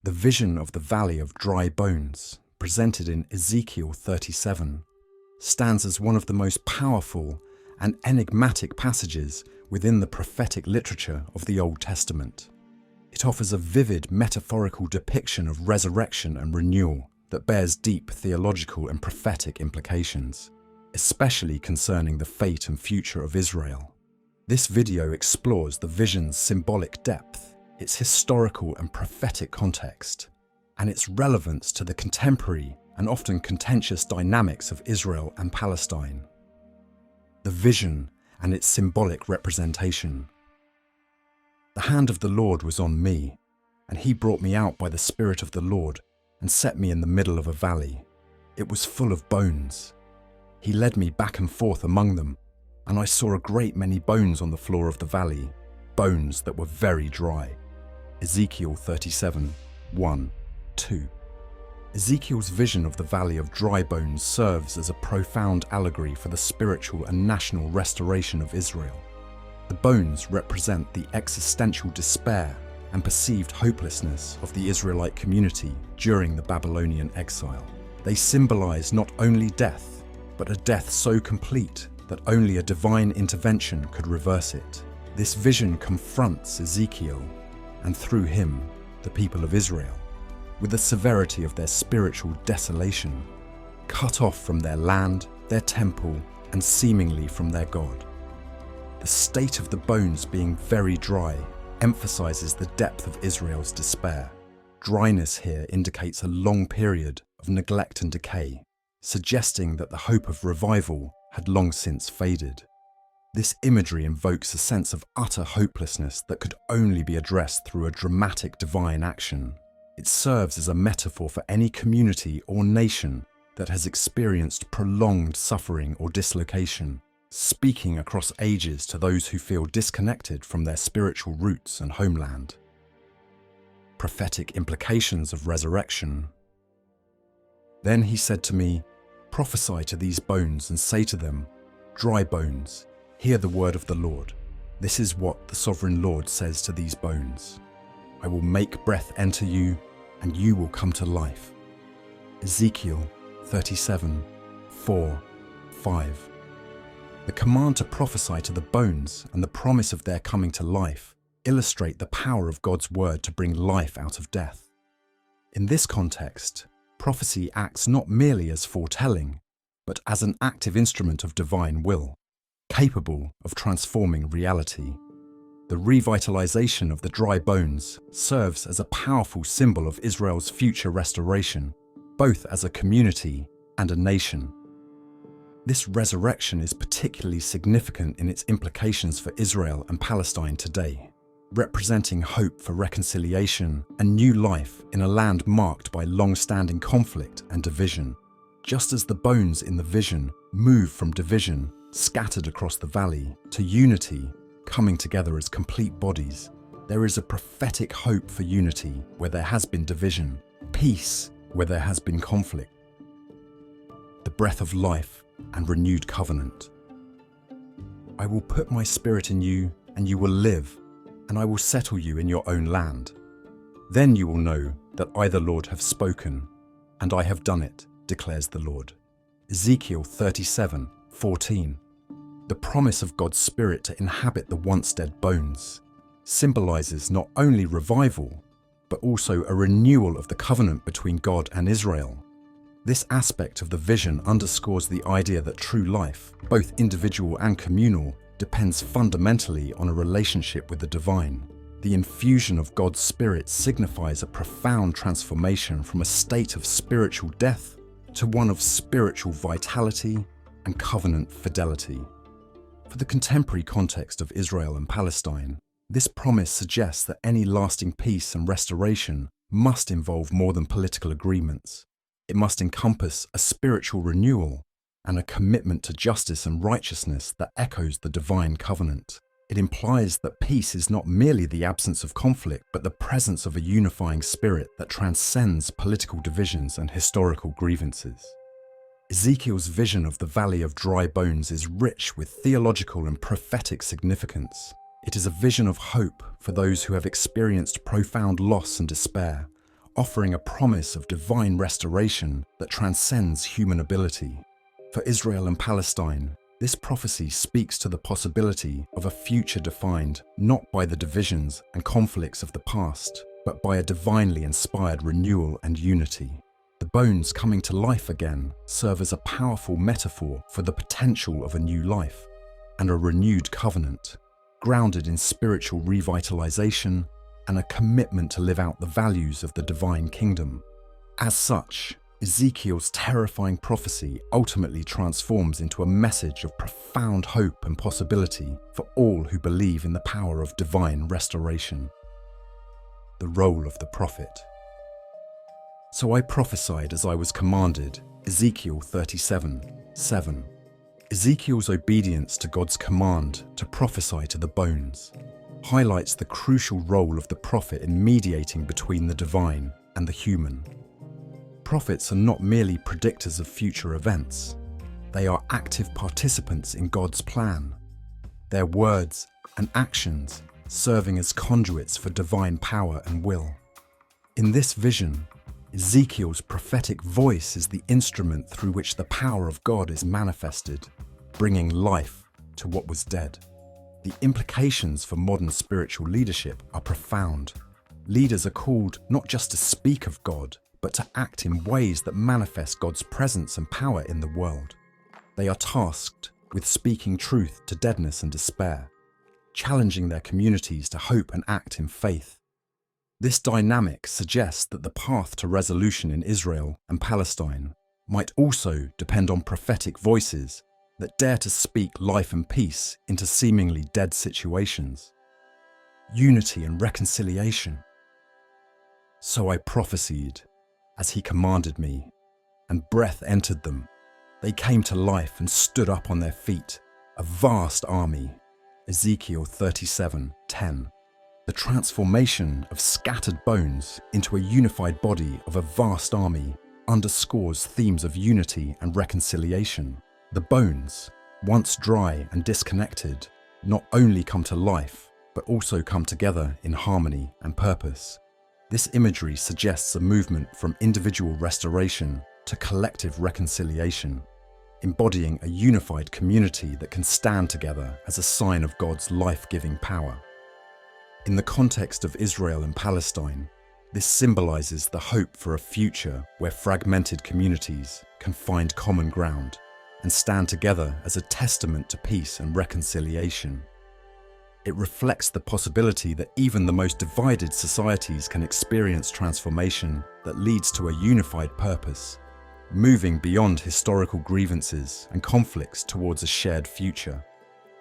The vision of the valley of dry bones, presented in Ezekiel 37, stands as one of the most powerful and enigmatic passages within the prophetic literature of the Old Testament. It offers a vivid metaphorical depiction of resurrection and renewal that bears deep theological and prophetic implications, especially concerning the fate and future of Israel. This video explores the vision's symbolic depth, its historical and prophetic context, and its relevance to the contemporary and often contentious dynamics of Israel and Palestine. The vision and its symbolic representation. The hand of the Lord was on me, and he brought me out by the Spirit of the Lord and set me in the middle of a valley. It was full of bones. He led me back and forth among them, and I saw a great many bones on the floor of the valley, bones that were very dry. Ezekiel 37, 1, 2. Ezekiel's vision of the valley of dry bones serves as a profound allegory for the spiritual and national restoration of Israel. The bones represent the existential despair and perceived hopelessness of the Israelite community during the Babylonian exile. They symbolize not only death, but a death so complete that only a divine intervention could reverse it. This vision confronts Ezekiel, and through him, the people of Israel, with the severity of their spiritual desolation, cut off from their land, their temple, and seemingly from their God. The state of the bones being very dry emphasizes the depth of Israel's despair. Dryness here indicates a long period of neglect and decay, suggesting that the hope of revival had long since faded. This imagery invokes a sense of utter hopelessness that could only be addressed through a dramatic divine action. It serves as a metaphor for any community or nation that has experienced prolonged suffering or dislocation, speaking across ages to those who feel disconnected from their spiritual roots and homeland. Prophetic implications of resurrection. Then he said to me, "Prophesy to these bones and say to them, dry bones, hear the word of the Lord. This is what the sovereign Lord says to these bones. I will make breath enter you, and you will come to life." Ezekiel 37, 4, 5. The command to prophesy to the bones and the promise of their coming to life illustrate the power of God's word to bring life out of death. In this context, prophecy acts not merely as foretelling, but as an active instrument of divine will, capable of transforming reality. The revitalization of the dry bones serves as a powerful symbol of Israel's future restoration, both as a community and a nation. This resurrection is particularly significant in its implications for Israel and Palestine today, representing hope for reconciliation and new life in a land marked by long-standing conflict and division. Just as the bones in the vision move from division, scattered across the valley, to unity, coming together as complete bodies, there is a prophetic hope for unity where there has been division, peace where there has been conflict. The breath of life and renewed covenant. I will put my spirit in you, and you will live, and I will settle you in your own land. Then you will know that I, the Lord, have spoken, and I have done it, declares the Lord. Ezekiel 37, 14. The promise of God's Spirit to inhabit the once dead bones symbolizes not only revival, but also a renewal of the covenant between God and Israel. This aspect of the vision underscores the idea that true life, both individual and communal, depends fundamentally on a relationship with the divine. The infusion of God's Spirit signifies a profound transformation from a state of spiritual death to one of spiritual vitality and covenant fidelity. For the contemporary context of Israel and Palestine, this promise suggests that any lasting peace and restoration must involve more than political agreements. It must encompass a spiritual renewal and a commitment to justice and righteousness that echoes the divine covenant. It implies that peace is not merely the absence of conflict, but the presence of a unifying spirit that transcends political divisions and historical grievances. Ezekiel's vision of the Valley of Dry Bones is rich with theological and prophetic significance. It is a vision of hope for those who have experienced profound loss and despair, offering a promise of divine restoration that transcends human ability. For Israel and Palestine, this prophecy speaks to the possibility of a future defined not by the divisions and conflicts of the past, but by a divinely inspired renewal and unity. The bones coming to life again serve as a powerful metaphor for the potential of a new life and a renewed covenant, grounded in spiritual revitalization and a commitment to live out the values of the divine kingdom. As such, Ezekiel's terrifying prophecy ultimately transforms into a message of profound hope and possibility for all who believe in the power of divine restoration. The role of the prophet. So I prophesied as I was commanded, Ezekiel 37:7. Ezekiel's obedience to God's command to prophesy to the bones highlights the crucial role of the prophet in mediating between the divine and the human. Prophets are not merely predictors of future events. They are active participants in God's plan, their words and actions serving as conduits for divine power and will. In this vision, Ezekiel's prophetic voice is the instrument through which the power of God is manifested, bringing life to what was dead. The implications for modern spiritual leadership are profound. Leaders are called not just to speak of God, but to act in ways that manifest God's presence and power in the world. They are tasked with speaking truth to deadness and despair, challenging their communities to hope and act in faith. This dynamic suggests that the path to resolution in Israel and Palestine might also depend on prophetic voices that dare to speak life and peace into seemingly dead situations. Unity and reconciliation. So I prophesied, as he commanded me, and breath entered them. They came to life and stood up on their feet, a vast army. Ezekiel 37:10. The transformation of scattered bones into a unified body of a vast army underscores themes of unity and reconciliation. The bones, once dry and disconnected, not only come to life, but also come together in harmony and purpose. This imagery suggests a movement from individual restoration to collective reconciliation, embodying a unified community that can stand together as a sign of God's life-giving power. In the context of Israel and Palestine, this symbolizes the hope for a future where fragmented communities can find common ground and stand together as a testament to peace and reconciliation. It reflects the possibility that even the most divided societies can experience transformation that leads to a unified purpose, moving beyond historical grievances and conflicts towards a shared future.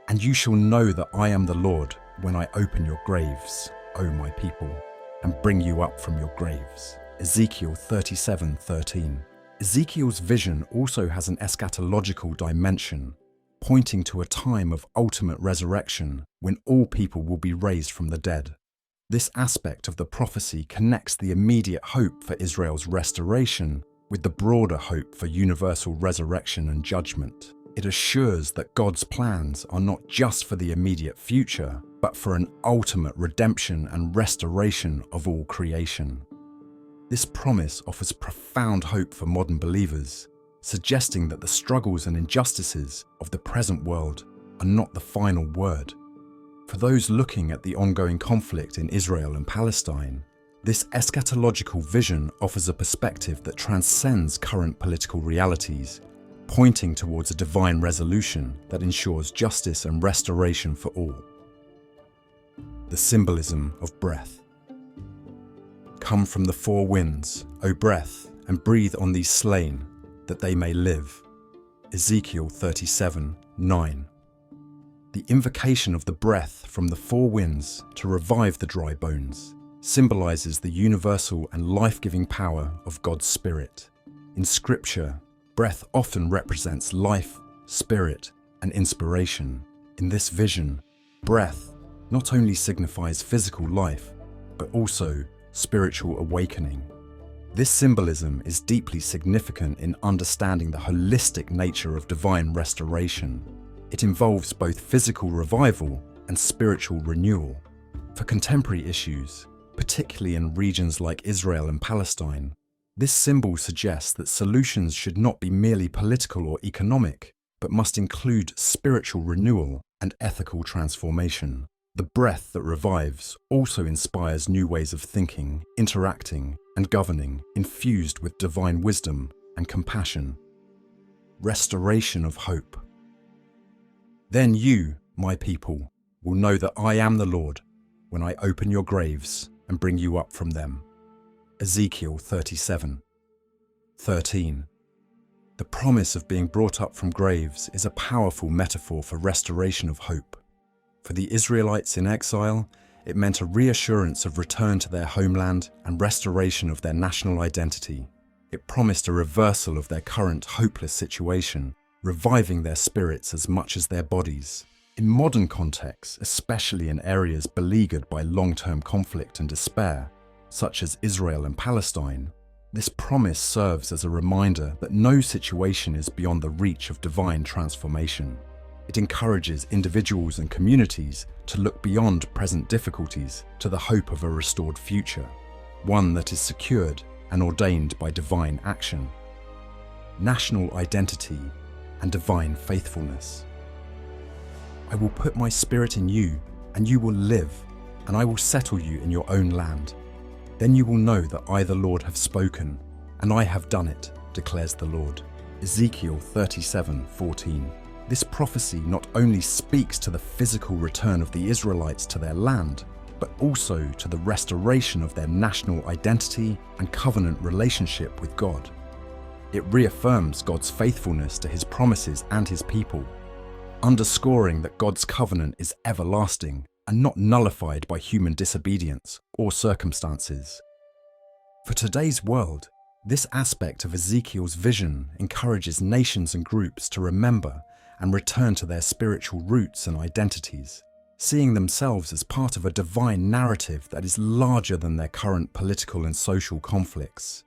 And you shall know that I am the Lord when I open your graves, O my people, and bring you up from your graves. Ezekiel 37:13. Ezekiel's vision also has an eschatological dimension, pointing to a time of ultimate resurrection when all people will be raised from the dead. This aspect of the prophecy connects the immediate hope for Israel's restoration with the broader hope for universal resurrection and judgment. It assures that God's plans are not just for the immediate future, but for an ultimate redemption and restoration of all creation. This promise offers profound hope for modern believers, suggesting that the struggles and injustices of the present world are not the final word. For those looking at the ongoing conflict in Israel and Palestine, this eschatological vision offers a perspective that transcends current political realities, pointing towards a divine resolution that ensures justice and restoration for all. The symbolism of breath. Come from the four winds, O breath, and breathe on these slain, that they may live. Ezekiel 37:9. The invocation of the breath from the four winds to revive the dry bones symbolizes the universal and life-giving power of God's Spirit. In Scripture, breath often represents life, spirit, and inspiration. In this vision, breath not only signifies physical life, but also spiritual awakening. This symbolism is deeply significant in understanding the holistic nature of divine restoration. It involves both physical revival and spiritual renewal. For contemporary issues, particularly in regions like Israel and Palestine. This symbol suggests that solutions should not be merely political or economic, but must include spiritual renewal and ethical transformation. The breath that revives also inspires new ways of thinking, interacting, and governing, infused with divine wisdom and compassion. Restoration of hope. Then you, my people, will know that I am the Lord when I open your graves and bring you up from them. Ezekiel 37:13. The promise of being brought up from graves is a powerful metaphor for restoration of hope. For the Israelites in exile, it meant a reassurance of return to their homeland and restoration of their national identity. It promised a reversal of their current hopeless situation, reviving their spirits as much as their bodies. In modern contexts, especially in areas beleaguered by long-term conflict and despair, such as Israel and Palestine, this promise serves as a reminder that no situation is beyond the reach of divine transformation. It encourages individuals and communities to look beyond present difficulties to the hope of a restored future, one that is secured and ordained by divine action. National identity and divine faithfulness. I will put my spirit in you, and you will live, and I will settle you in your own land. Then you will know that I, the Lord, have spoken, and I have done it, declares the Lord. Ezekiel 37:14. This prophecy not only speaks to the physical return of the Israelites to their land, but also to the restoration of their national identity and covenant relationship with God. It reaffirms God's faithfulness to his promises and his people, underscoring that God's covenant is everlasting and not nullified by human disobedience or circumstances. For today's world, this aspect of Ezekiel's vision encourages nations and groups to remember and return to their spiritual roots and identities, seeing themselves as part of a divine narrative that is larger than their current political and social conflicts.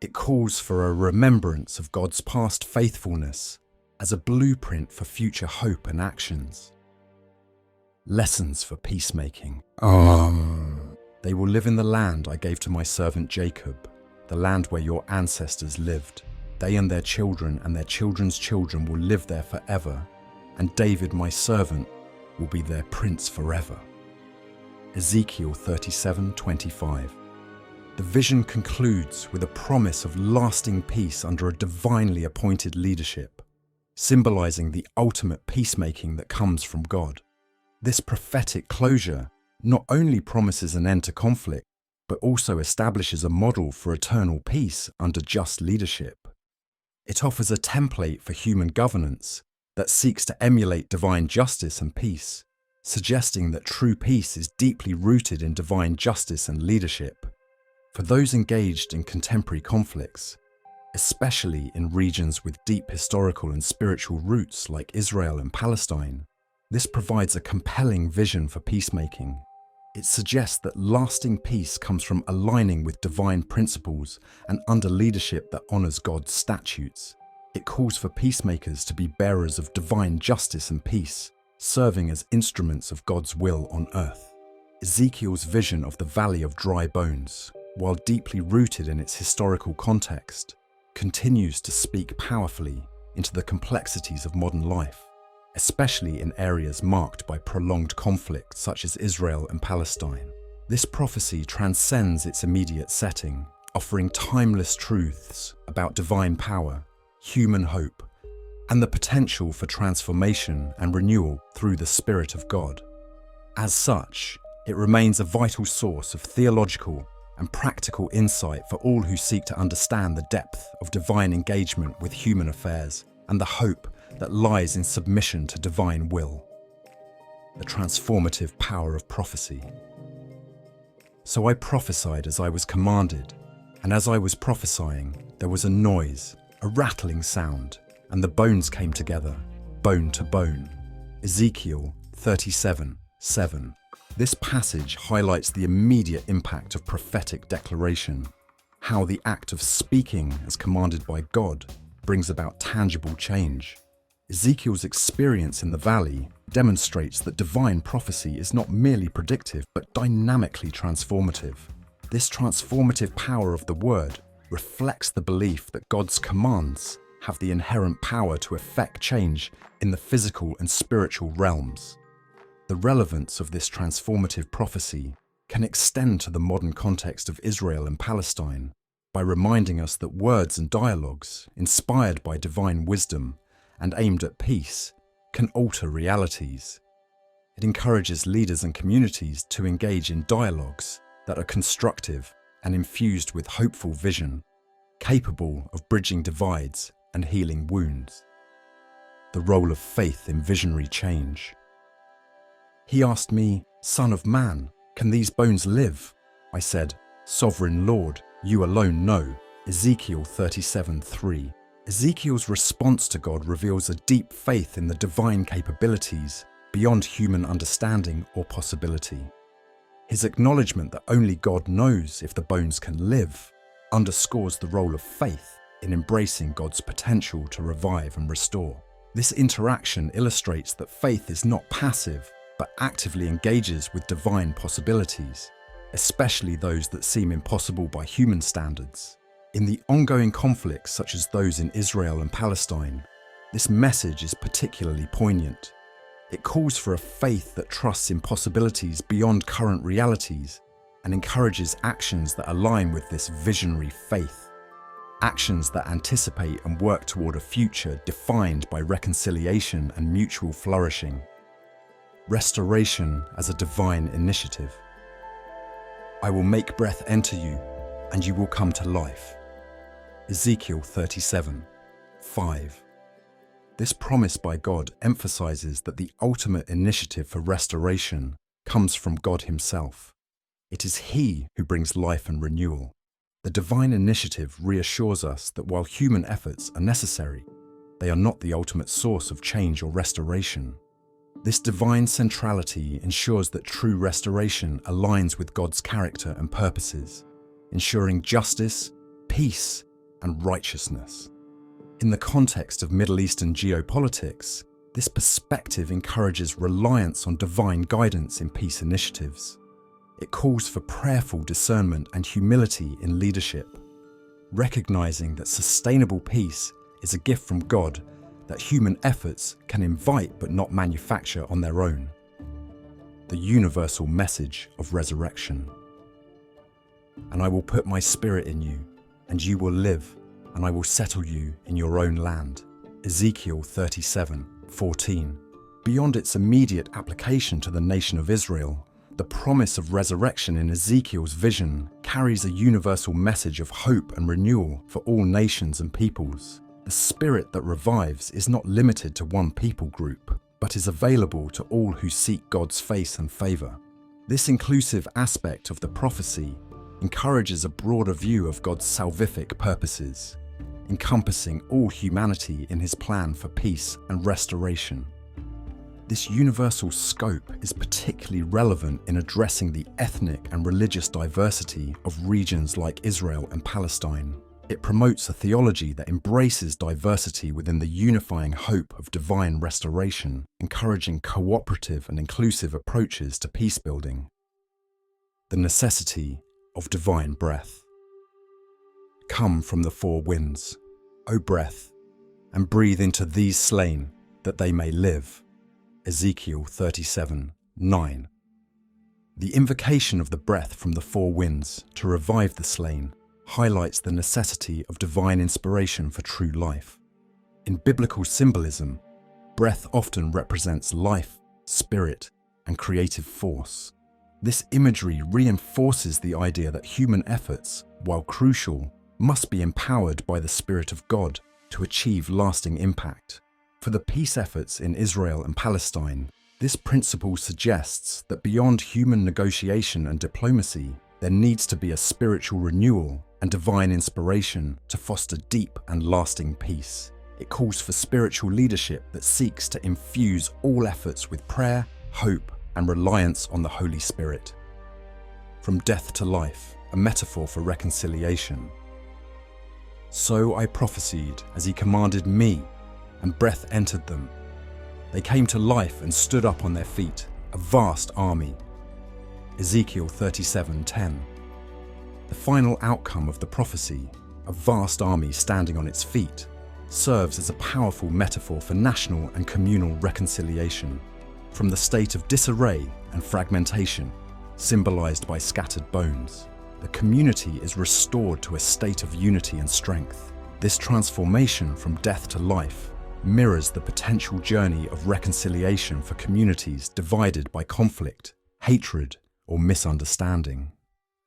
It calls for a remembrance of God's past faithfulness as a blueprint for future hope and actions. Lessons for peacemaking. They will live in the land I gave to my servant Jacob, the land where your ancestors lived. They and their children and their children's children will live there forever, and David, my servant, will be their prince forever. Ezekiel 37:25. The vision concludes with a promise of lasting peace under a divinely appointed leadership, symbolizing the ultimate peacemaking that comes from God. This prophetic closure not only promises an end to conflict, but also establishes a model for eternal peace under just leadership. It offers a template for human governance that seeks to emulate divine justice and peace, suggesting that true peace is deeply rooted in divine justice and leadership. For those engaged in contemporary conflicts, especially in regions with deep historical and spiritual roots like Israel and Palestine, this provides a compelling vision for peacemaking. It suggests that lasting peace comes from aligning with divine principles and under leadership that honors God's statutes. It calls for peacemakers to be bearers of divine justice and peace, serving as instruments of God's will on earth. Ezekiel's vision of the Valley of Dry Bones, while deeply rooted in its historical context, continues to speak powerfully into the complexities of modern life, especially in areas marked by prolonged conflict such as Israel and Palestine. This prophecy transcends its immediate setting, offering timeless truths about divine power, human hope, and the potential for transformation and renewal through the Spirit of God. As such, it remains a vital source of theological and practical insight for all who seek to understand the depth of divine engagement with human affairs and the hope that lies in submission to divine will. The transformative power of prophecy. So I prophesied as I was commanded, and as I was prophesying, there was a noise, a rattling sound, and the bones came together, bone to bone. Ezekiel 37:7. This passage highlights the immediate impact of prophetic declaration, how the act of speaking as commanded by God brings about tangible change. Ezekiel's experience in the valley demonstrates that divine prophecy is not merely predictive but dynamically transformative. This transformative power of the word reflects the belief that God's commands have the inherent power to effect change in the physical and spiritual realms. The relevance of this transformative prophecy can extend to the modern context of Israel and Palestine by reminding us that words and dialogues, inspired by divine wisdom and aimed at peace, can alter realities. It encourages leaders and communities to engage in dialogues that are constructive and infused with hopeful vision, capable of bridging divides and healing wounds. The role of faith in visionary change. He asked me, "Son of man, can these bones live?" I said, "Sovereign Lord, you alone know." Ezekiel 37:3. Ezekiel's response to God reveals a deep faith in the divine capabilities beyond human understanding or possibility. His acknowledgement that only God knows if the bones can live underscores the role of faith in embracing God's potential to revive and restore. This interaction illustrates that faith is not passive, but actively engages with divine possibilities, especially those that seem impossible by human standards. In the ongoing conflicts such as those in Israel and Palestine, this message is particularly poignant. It calls for a faith that trusts in possibilities beyond current realities and encourages actions that align with this visionary faith. Actions that anticipate and work toward a future defined by reconciliation and mutual flourishing. Restoration as a divine initiative. I will make breath enter you, and you will come to life. Ezekiel 37:5. This promise by God emphasizes that the ultimate initiative for restoration comes from God Himself. It is He who brings life and renewal. The divine initiative reassures us that while human efforts are necessary, they are not the ultimate source of change or restoration. This divine centrality ensures that true restoration aligns with God's character and purposes, ensuring justice, peace, and righteousness. In the context of Middle Eastern geopolitics, this perspective encourages reliance on divine guidance in peace initiatives. It calls for prayerful discernment and humility in leadership, recognizing that sustainable peace is a gift from God that human efforts can invite but not manufacture on their own. The universal message of resurrection. And I will put my spirit in you, and you will live, and I will settle you in your own land. Ezekiel 37:14. Beyond its immediate application to the nation of Israel, the promise of resurrection in Ezekiel's vision carries a universal message of hope and renewal for all nations and peoples. The spirit that revives is not limited to one people group, but is available to all who seek God's face and favor. This inclusive aspect of the prophecy encourages a broader view of God's salvific purposes, encompassing all humanity in His plan for peace and restoration. This universal scope is particularly relevant in addressing the ethnic and religious diversity of regions like Israel and Palestine. It promotes a theology that embraces diversity within the unifying hope of divine restoration, encouraging cooperative and inclusive approaches to peace building. The necessity of divine breath. Come from the four winds, O breath, and breathe into these slain, that they may live. Ezekiel 37:9. The invocation of the breath from the four winds to revive the slain highlights the necessity of divine inspiration for true life. In biblical symbolism, breath often represents life, spirit, and creative force. This imagery reinforces the idea that human efforts, while crucial, must be empowered by the Spirit of God to achieve lasting impact. For the peace efforts in Israel and Palestine, this principle suggests that beyond human negotiation and diplomacy, there needs to be a spiritual renewal and divine inspiration to foster deep and lasting peace. It calls for spiritual leadership that seeks to infuse all efforts with prayer, hope, and reliance on the Holy Spirit. From death to life, a metaphor for reconciliation. So I prophesied as He commanded me, and breath entered them. They came to life and stood up on their feet, a vast army. Ezekiel 37:10. The final outcome of the prophecy, a vast army standing on its feet, serves as a powerful metaphor for national and communal reconciliation, from the state of disarray and fragmentation, symbolized by scattered bones. The community is restored to a state of unity and strength. This transformation from death to life mirrors the potential journey of reconciliation for communities divided by conflict, hatred, or misunderstanding.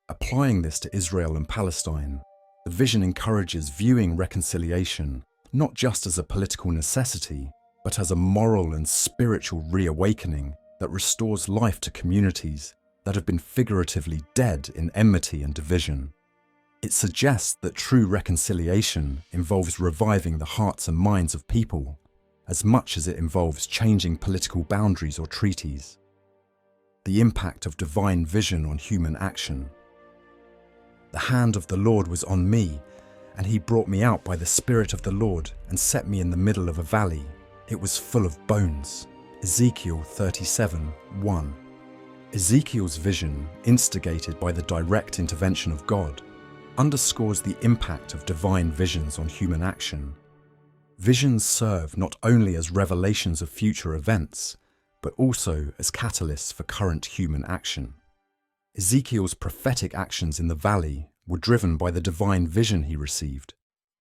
Applying this to Israel and Palestine, the vision encourages viewing reconciliation not just as a political necessity, but as a moral and spiritual reawakening that restores life to communities that have been figuratively dead in enmity and division. It suggests that true reconciliation involves reviving the hearts and minds of people, as much as it involves changing political boundaries or treaties. The impact of divine vision on human action. The hand of the Lord was on me, and he brought me out by the Spirit of the Lord and set me in the middle of a valley. It was full of bones. Ezekiel 37:1. Ezekiel's vision, instigated by the direct intervention of God, underscores the impact of divine visions on human action. Visions serve not only as revelations of future events, but also as catalysts for current human action. Ezekiel's prophetic actions in the valley were driven by the divine vision he received,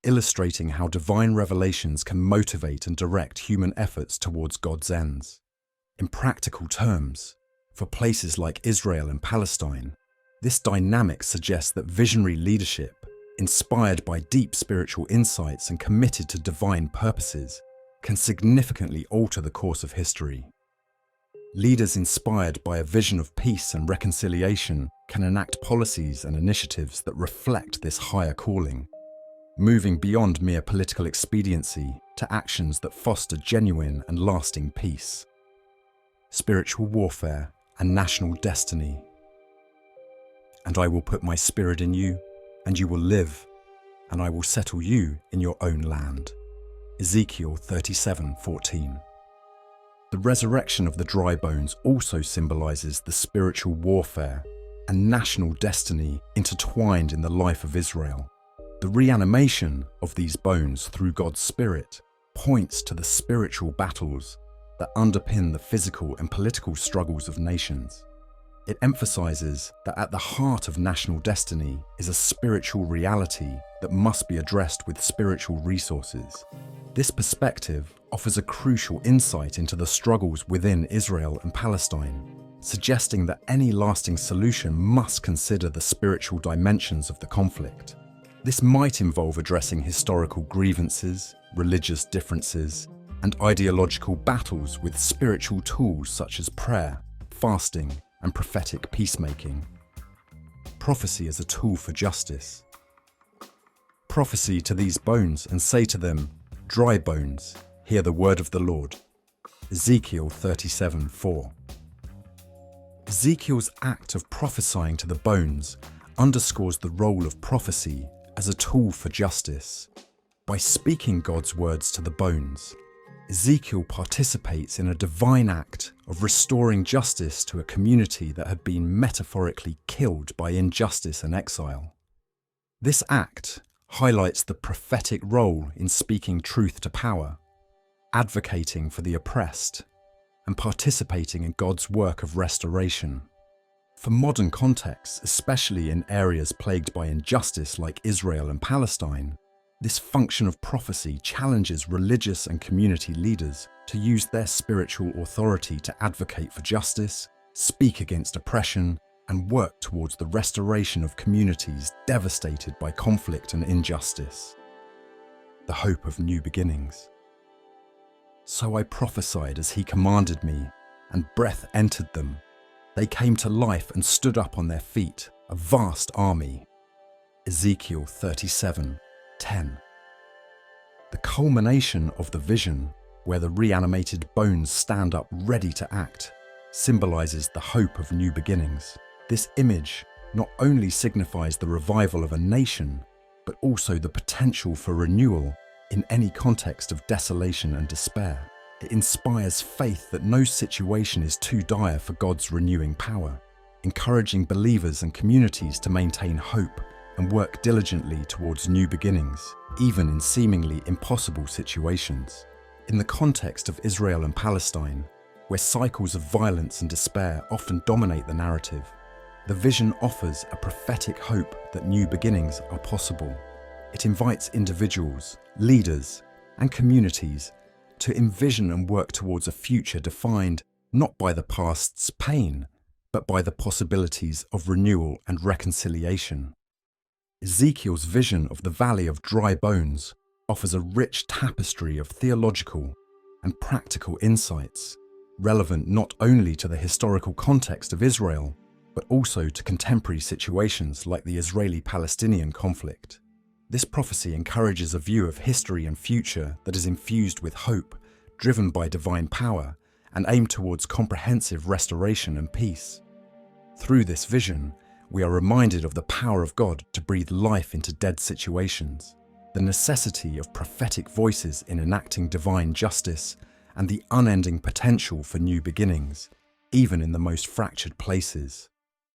illustrating how divine revelations can motivate and direct human efforts towards God's ends. In practical terms, for places like Israel and Palestine, this dynamic suggests that visionary leadership, inspired by deep spiritual insights and committed to divine purposes, can significantly alter the course of history. Leaders inspired by a vision of peace and reconciliation can enact policies and initiatives that reflect this higher calling, moving beyond mere political expediency to actions that foster genuine and lasting peace. Spiritual warfare and national destiny. And I will put my spirit in you, and you will live, and I will settle you in your own land. Ezekiel 37:14. The resurrection of the dry bones also symbolizes the spiritual warfare and national destiny intertwined in the life of Israel. The reanimation of these bones through God's Spirit points to the spiritual battles that underpin the physical and political struggles of nations. It emphasizes that at the heart of national destiny is a spiritual reality that must be addressed with spiritual resources. This perspective offers a crucial insight into the struggles within Israel and Palestine, suggesting that any lasting solution must consider the spiritual dimensions of the conflict. This might involve addressing historical grievances, religious differences, and ideological battles with spiritual tools such as prayer, fasting, and prophetic peacemaking. Prophecy as a tool for justice. Prophesy to these bones and say to them, "Dry bones, hear the word of the Lord." Ezekiel 37:4. Ezekiel's act of prophesying to the bones underscores the role of prophecy as a tool for justice. By speaking God's words to the bones, Ezekiel participates in a divine act of restoring justice to a community that had been metaphorically killed by injustice and exile. This act highlights the prophetic role in speaking truth to power, advocating for the oppressed, and participating in God's work of restoration. For modern contexts, especially in areas plagued by injustice like Israel and Palestine, this function of prophecy challenges religious and community leaders to use their spiritual authority to advocate for justice, speak against oppression, and work towards the restoration of communities devastated by conflict and injustice. The hope of new beginnings. So I prophesied as he commanded me, and breath entered them. They came to life and stood up on their feet, a vast army. Ezekiel 37:10. The culmination of the vision, where the reanimated bones stand up ready to act, symbolizes the hope of new beginnings. This image not only signifies the revival of a nation, but also the potential for renewal in any context of desolation and despair. It inspires faith that no situation is too dire for God's renewing power, encouraging believers and communities to maintain hope and work diligently towards new beginnings, even in seemingly impossible situations. In the context of Israel and Palestine, where cycles of violence and despair often dominate the narrative, the vision offers a prophetic hope that new beginnings are possible. It invites individuals, leaders, and communities to envision and work towards a future defined not by the past's pain, but by the possibilities of renewal and reconciliation. Ezekiel's vision of the Valley of Dry Bones offers a rich tapestry of theological and practical insights, relevant not only to the historical context of Israel, but also to contemporary situations like the Israeli-Palestinian conflict. This prophecy encourages a view of history and future that is infused with hope, driven by divine power, and aimed towards comprehensive restoration and peace. Through this vision, we are reminded of the power of God to breathe life into dead situations, the necessity of prophetic voices in enacting divine justice, and the unending potential for new beginnings, even in the most fractured places.